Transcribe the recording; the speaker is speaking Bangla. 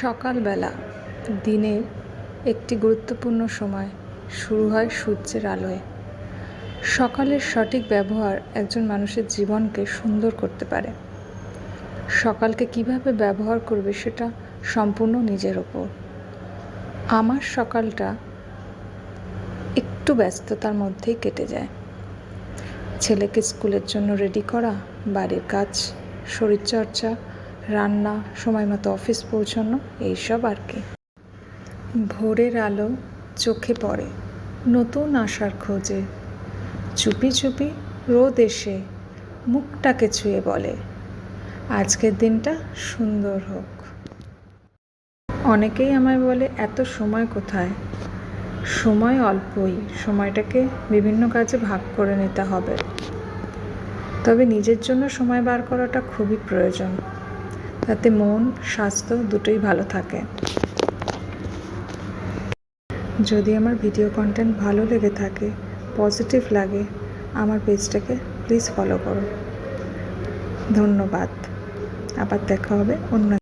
সকালবেলা দিনের একটি গুরুত্বপূর্ণ সময় শুরু হয় সূর্যের আলোয়। সকালের সঠিক ব্যবহার একজন মানুষের জীবনকে সুন্দর করতে পারে। সকালকে কিভাবে ব্যবহার করবে সেটা সম্পূর্ণ নিজের ওপর। আমার সকালটা একটু ব্যস্ততার মধ্যেই কেটে যায়। ছেলেকে স্কুলের জন্য রেডি করা, বাড়ির কাজ, শরীরচর্চা, রান্না, সময় মতো অফিস পৌঁছানো, এইসব আর কি। ভোরের আলো চোখে পড়ে নতুন আশার খোঁজে। চুপি চুপি রোদ এসে মুখটাকে ছুঁয়ে বলে, আজকের দিনটা সুন্দর হোক। অনেকেই আমায় বলে, এত সময় কোথায়? সময় অল্পই, সময়টাকে বিভিন্ন কাজে ভাগ করে নিতে হবে। তবে নিজের জন্য সময় বার করাটা খুবই প্রয়োজন, তাতে মন, স্বাস্থ্য দুটোই ভালো থাকে। যদি আমার ভিডিও কন্টেন্ট ভালো লেগে থাকে, পজিটিভ লাগে, আমার পেজটাকে প্লিজ ফলো করো। ধন্যবাদ। আবার দেখা হবে অন্য